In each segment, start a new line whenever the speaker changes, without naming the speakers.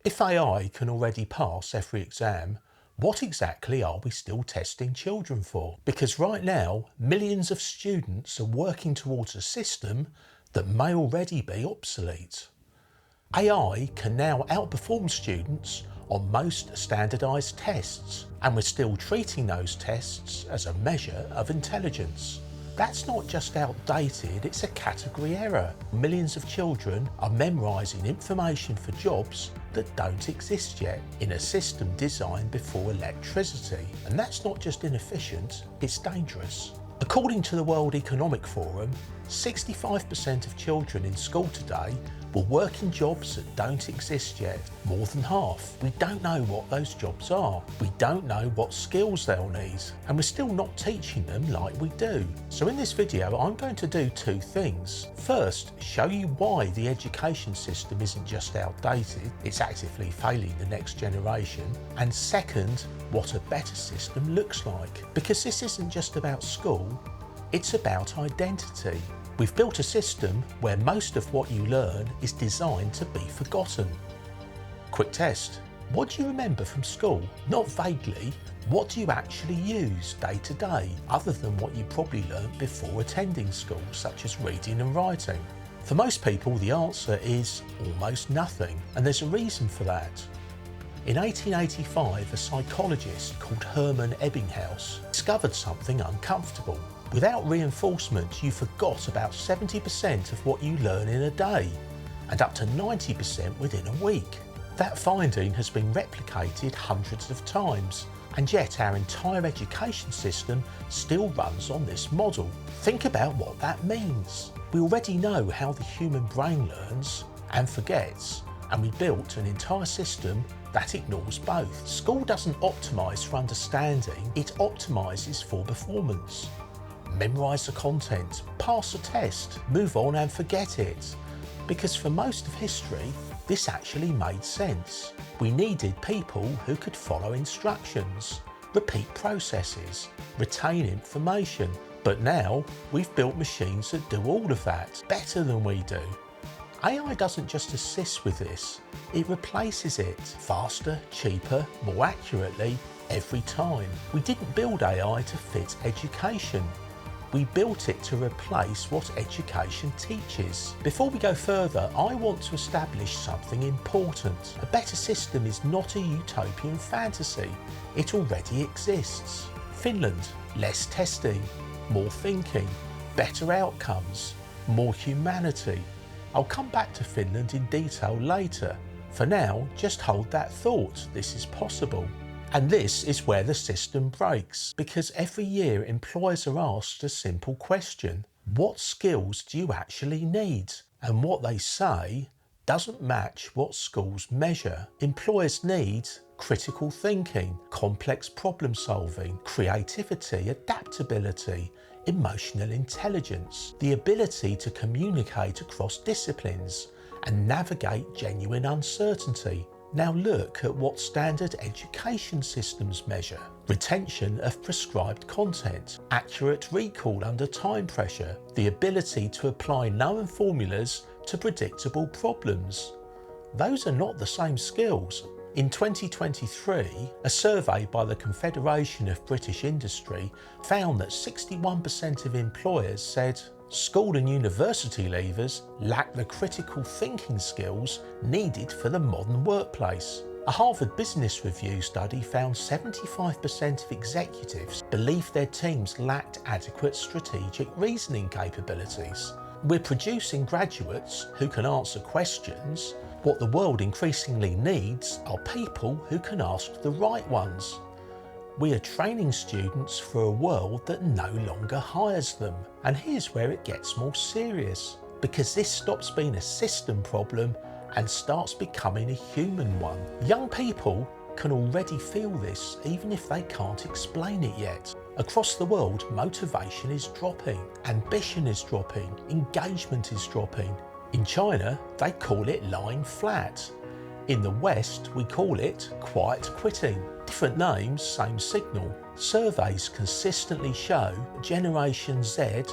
If AI can already pass every exam, what exactly are we still testing children for? Because right now, millions of students are working towards a system that may already be obsolete. AI can now outperform students on most standardised tests, and we're still treating those tests as a measure of intelligence. That's not just outdated, it's a category error. Millions of children are memorising information for jobs that don't exist yet in a system designed before electricity. And that's not just inefficient, it's dangerous. According to the World Economic Forum, 65% of children in school today will work in jobs that don't exist yet. More than half. We don't know what those jobs are. We don't know what skills they'll need, and we're still not teaching them like we do. So in this video, I'm going to do two things. First, show you why the education system isn't just outdated, it's actively failing the next generation. And second, what a better system looks like. Because this isn't just about school, it's about identity. We've built a system where most of what you learn is designed to be forgotten. Quick test. What do you remember from school? Not vaguely. What do you actually use day to day, other than what you probably learnt before attending school, such as reading and writing? For most people, the answer is almost nothing, and there's a reason for that. In 1885, a psychologist called Hermann Ebbinghaus discovered something uncomfortable. Without reinforcement, you forgot about 70% of what you learn in a day, and up to 90% within a week. That finding has been replicated hundreds of times, and yet our entire education system still runs on this model. Think about what that means. We already know how the human brain learns and forgets, and we built an entire system that ignores both. School doesn't optimise for understanding, it optimises for performance. Memorise the content, pass a test, move on and forget it. Because for most of history, this actually made sense. We needed people who could follow instructions, repeat processes, retain information. But now we've built machines that do all of that better than we do. AI doesn't just assist with this, it replaces it faster, cheaper, more accurately every time. We didn't build AI to fit education. We built it to replace what education teaches. Before we go further, I want to establish something important. A better system is not a utopian fantasy. It already exists. Finland, less testing, more thinking, better outcomes, more humanity. I'll come back to Finland in detail later. For now, just hold that thought, this is possible. And this is where the system breaks, because every year employers are asked a simple question: what skills do you actually need? And what they say doesn't match what schools measure. Employers need critical thinking, complex problem solving, creativity, adaptability, emotional intelligence, the ability to communicate across disciplines and navigate genuine uncertainty. Now look at what standard education systems measure: retention of prescribed content, accurate recall under time pressure, the ability to apply known formulas to predictable problems. Those are not the same skills. In 2023, a survey by the Confederation of British Industry found that 61% of employers said school and university leavers lack the critical thinking skills needed for the modern workplace. A Harvard Business Review study found 75% of executives believed their teams lacked adequate strategic reasoning capabilities. We're producing graduates who can answer questions. What the world increasingly needs are people who can ask the right ones. We are training students for a world that no longer hires them. And here's where it gets more serious, because this stops being a system problem and starts becoming a human one. Young people can already feel this, even if they can't explain it yet. Across the world, motivation is dropping, ambition is dropping, engagement is dropping. In China, they call it lying flat. In the West, we call it quiet quitting. Different names, same signal. Surveys consistently show Generation Z,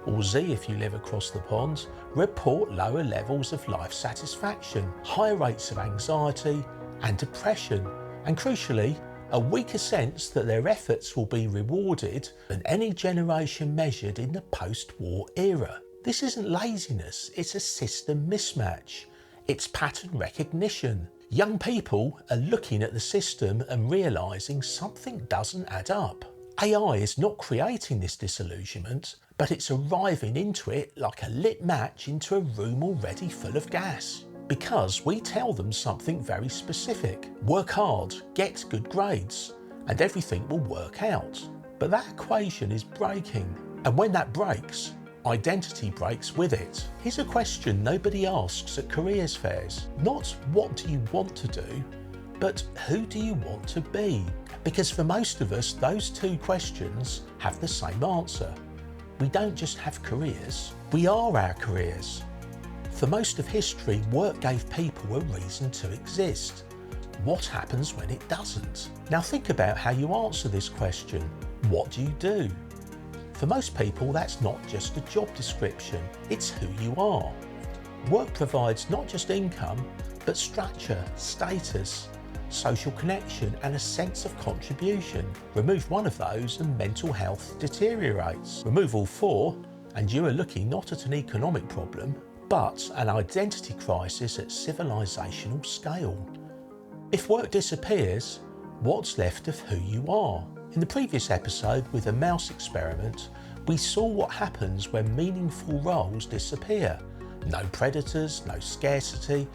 or Z if you live across the pond, report lower levels of life satisfaction, higher rates of anxiety, and depression, and crucially, a weaker sense that their efforts will be rewarded than any generation measured in the post-war era. This isn't laziness, it's a system mismatch. It's pattern recognition. Young people are looking at the system and realising something doesn't add up. AI is not creating this disillusionment, but it's arriving into it like a lit match into a room already full of gas. Because we tell them something very specific. Work hard, get good grades, and everything will work out. But that equation is breaking, and when that breaks, identity breaks with it. Here's a question nobody asks at careers fairs. Not what do you want to do, but who do you want to be? Because for most of us, those two questions have the same answer. We don't just have careers, we are our careers. For most of history, work gave people a reason to exist. What happens when it doesn't? Now think about how you answer this question. What do you do? For most people, that's not just a job description, it's who you are. Work provides not just income, but structure, status, social connection, and a sense of contribution. Remove one of those and mental health deteriorates. Remove all four, and you are looking not at an economic problem, but an identity crisis at civilisational scale. If work disappears, what's left of who you are? In the previous episode with the mouse experiment, we saw what happens when meaningful roles disappear. No predators, no scarcity,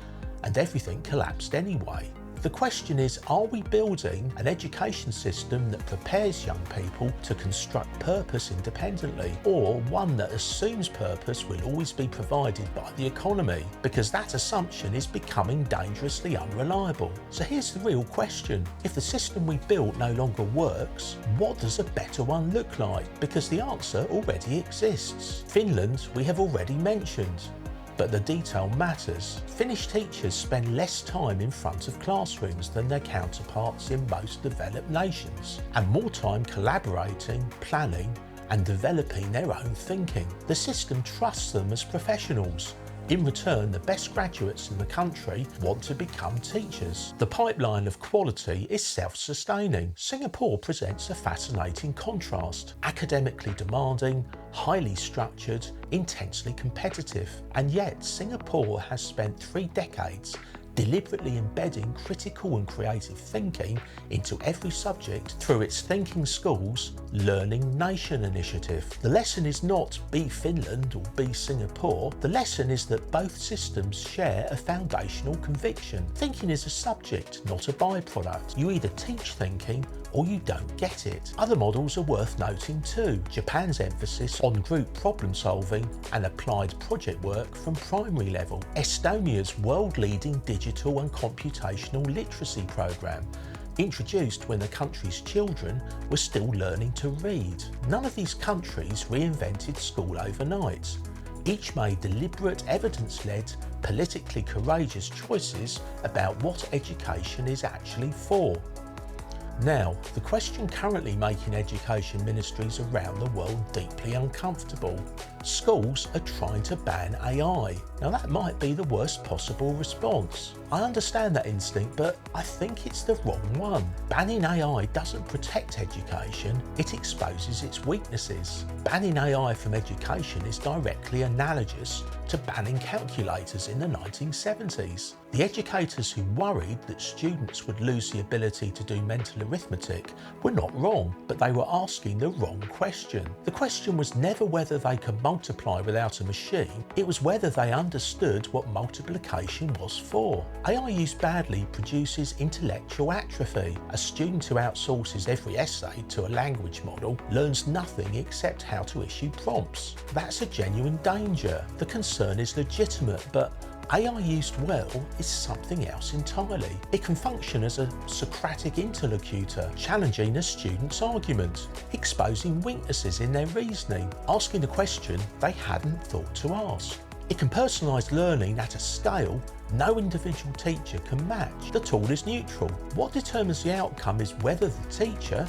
and everything collapsed anyway. The question is, are we building an education system that prepares young people to construct purpose independently, or one that assumes purpose will always be provided by the economy? Because that assumption is becoming dangerously unreliable. So here's the real question. If the system we built no longer works, what does a better one look like? Because the answer already exists. Finland we have already mentioned. But the detail matters. Finnish teachers spend less time in front of classrooms than their counterparts in most developed nations, and more time collaborating, planning, and developing their own thinking. The system trusts them as professionals. In return, the best graduates in the country want to become teachers. The pipeline of quality is self-sustaining. Singapore presents a fascinating contrast. Academically demanding, highly structured, intensely competitive. And yet, Singapore has spent 3 decades deliberately embedding critical and creative thinking into every subject through its Thinking Schools Learning Nation initiative. The lesson is not be Finland or be Singapore. The lesson is that both systems share a foundational conviction. Thinking is a subject, not a byproduct. You either teach thinking or you don't get it. Other models are worth noting too. Japan's emphasis on group problem solving and applied project work from primary level. Estonia's world-leading digital and computational literacy program, introduced when the country's children were still learning to read. None of these countries reinvented school overnight. Each made deliberate, evidence-led, politically courageous choices about what education is actually for. Now, the question currently making education ministries around the world deeply uncomfortable. Schools are trying to ban AI. Now that might be the worst possible response. I understand that instinct, but I think it's the wrong one. Banning AI doesn't protect education, it exposes its weaknesses. Banning AI from education is directly analogous to banning calculators in the 1970s. The educators who worried that students would lose the ability to do mental arithmetic were not wrong, but they were asking the wrong question. The question was never whether they could multiply without a machine, it was whether they understood what multiplication was for. AI used badly produces intellectual atrophy. A student who outsources every essay to a language model learns nothing except how to issue prompts. That's a genuine danger. The concern is legitimate, but AI used well is something else entirely. It can function as a Socratic interlocutor, challenging a student's argument, exposing weaknesses in their reasoning, asking a question they hadn't thought to ask. It can personalise learning at a scale no individual teacher can match. The tool is neutral. What determines the outcome is whether the teacher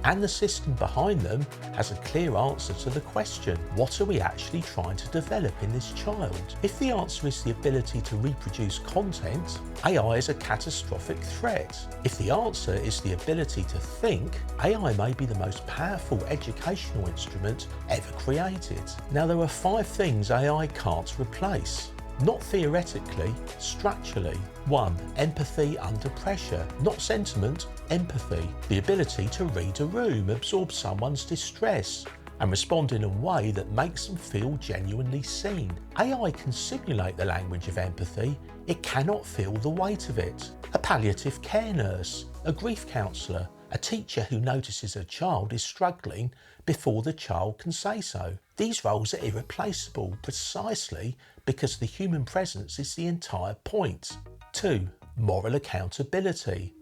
and the system behind them has a clear answer to the question, what are we actually trying to develop in this child? If the answer is the ability to reproduce content, AI is a catastrophic threat. If the answer is the ability to think, AI may be the most powerful educational instrument ever created. Now, there are 5 things AI can't replace. Not theoretically, structurally. 1. Empathy under pressure. Not sentiment, empathy. The ability to read a room, absorb someone's distress, and respond in a way that makes them feel genuinely seen. AI can simulate the language of empathy, it cannot feel the weight of it. A palliative care nurse, a grief counsellor, a teacher who notices a child is struggling before the child can say so. These roles are irreplaceable precisely because the human presence is the entire point. 2. Moral accountability.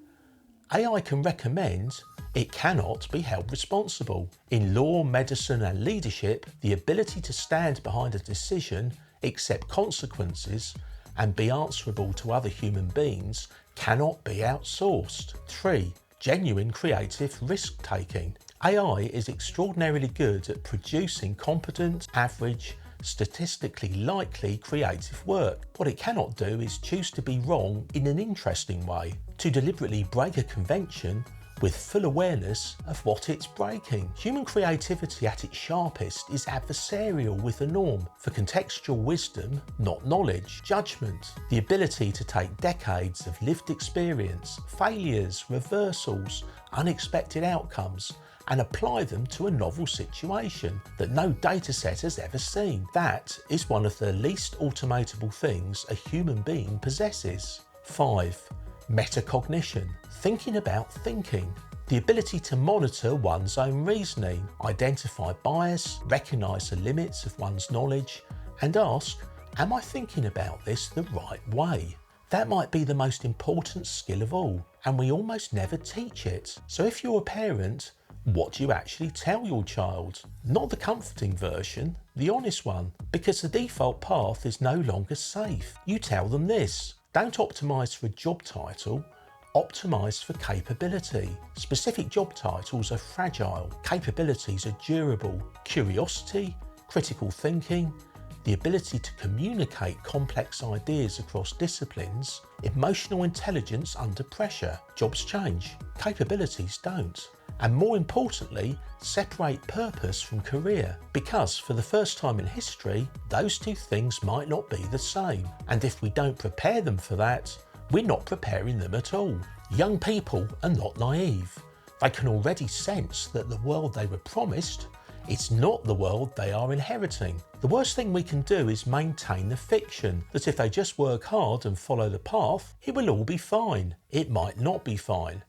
AI can recommend, it cannot be held responsible. In law, medicine and leadership, the ability to stand behind a decision, accept consequences, and be answerable to other human beings cannot be outsourced. 3. Genuine creative risk-taking. AI is extraordinarily good at producing competent, average, statistically likely creative work. What it cannot do is choose to be wrong in an interesting way, to deliberately break a convention with full awareness of what it's breaking. Human creativity at its sharpest is adversarial with the norm, for contextual wisdom, not knowledge, judgment, the ability to take decades of lived experience, failures, reversals, unexpected outcomes, and apply them to a novel situation that no dataset has ever seen. That is one of the least automatable things a human being possesses. 5. Metacognition. Thinking about thinking. The ability to monitor one's own reasoning, identify bias, recognise the limits of one's knowledge, and ask, am I thinking about this the right way? That might be the most important skill of all, and we almost never teach it. So if you're a parent, what do you actually tell your child? Not the comforting version, the honest one, because the default path is no longer safe. You tell them this: don't optimise for a job title, optimise for capability. Specific job titles are fragile, capabilities are durable. Curiosity, critical thinking, the ability to communicate complex ideas across disciplines, emotional intelligence under pressure. Jobs change, capabilities don't. And more importantly, separate purpose from career, because for the first time in history, those two things might not be the same. And if we don't prepare them for that, we're not preparing them at all. Young people are not naive. They can already sense that the world they were promised, it's not the world they are inheriting. The worst thing we can do is maintain the fiction that if they just work hard and follow the path, it will all be fine. It might not be fine.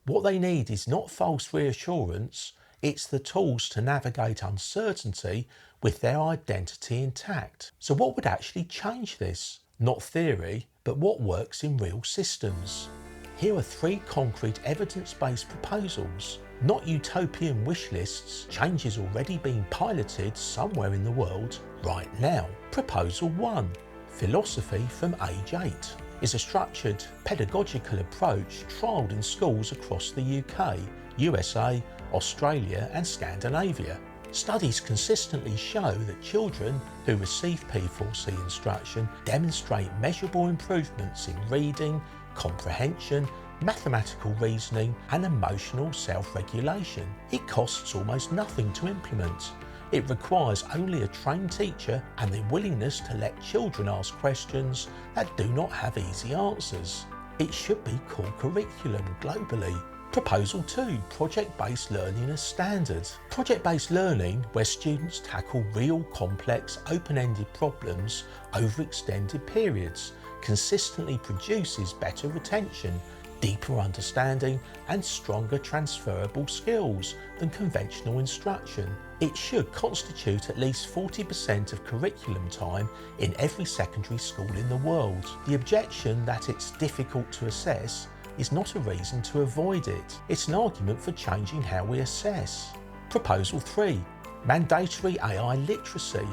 What they need is not false reassurance, it's the tools to navigate uncertainty with their identity intact. So what would actually change this? Not theory, but what works in real systems. Here are 3 concrete evidence-based proposals, not utopian wish lists. Change is already being piloted somewhere in the world right now. Proposal 1. Philosophy from age 8 is a structured pedagogical approach trialled in schools across the UK, USA, Australia and Scandinavia. Studies consistently show that children who receive P4C instruction demonstrate measurable improvements in reading, comprehension, mathematical reasoning and emotional self-regulation. It costs almost nothing to implement. It requires only a trained teacher and the willingness to let children ask questions that do not have easy answers. It should be core curriculum globally. Proposal 2. Project-based learning as standard. Project-based learning, where students tackle real, complex, open-ended problems over extended periods, consistently produces better retention, deeper understanding and stronger transferable skills than conventional instruction. It should constitute at least 40% of curriculum time in every secondary school in the world. The objection that it's difficult to assess is not a reason to avoid it. It's an argument for changing how we assess. Proposal 3. Mandatory AI literacy.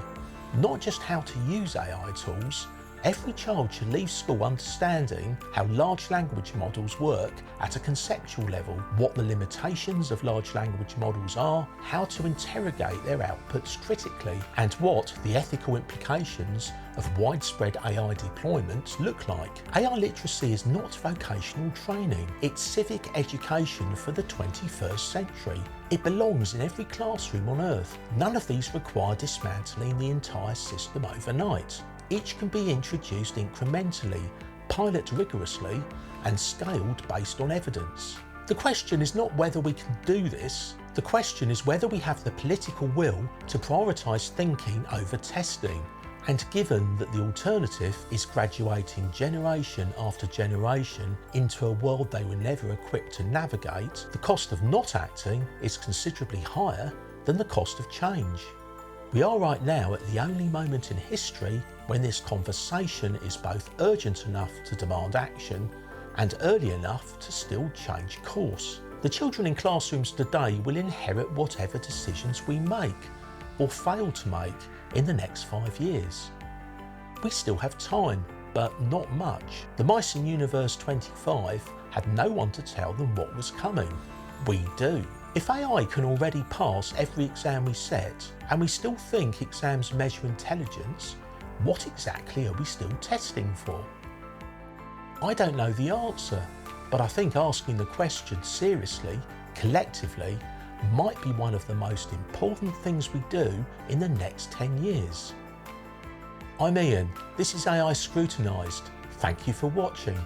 Not just how to use AI tools, Every child should leave school understanding how large language models work at a conceptual level, what the limitations of large language models are, how to interrogate their outputs critically, and what the ethical implications of widespread AI deployment look like. AI literacy is not vocational training, it's civic education for the 21st century. It belongs in every classroom on Earth. None of these require dismantling the entire system overnight. Each can be introduced incrementally, piloted rigorously, and scaled based on evidence. The question is not whether we can do this, the question is whether we have the political will to prioritise thinking over testing. And given that the alternative is graduating generation after generation into a world they were never equipped to navigate, the cost of not acting is considerably higher than the cost of change. We are right now at the only moment in history when this conversation is both urgent enough to demand action and early enough to still change course. The children in classrooms today will inherit whatever decisions we make or fail to make in the next 5 years. We still have time, but not much. The mice in Universe 25 had no one to tell them what was coming. We do. If AI can already pass every exam we set, and we still think exams measure intelligence, what exactly are we still testing for? I don't know the answer, but I think asking the question seriously, collectively, might be one of the most important things we do in the next 10 years. I'm Ian, this is AI Scrutinised. Thank you for watching.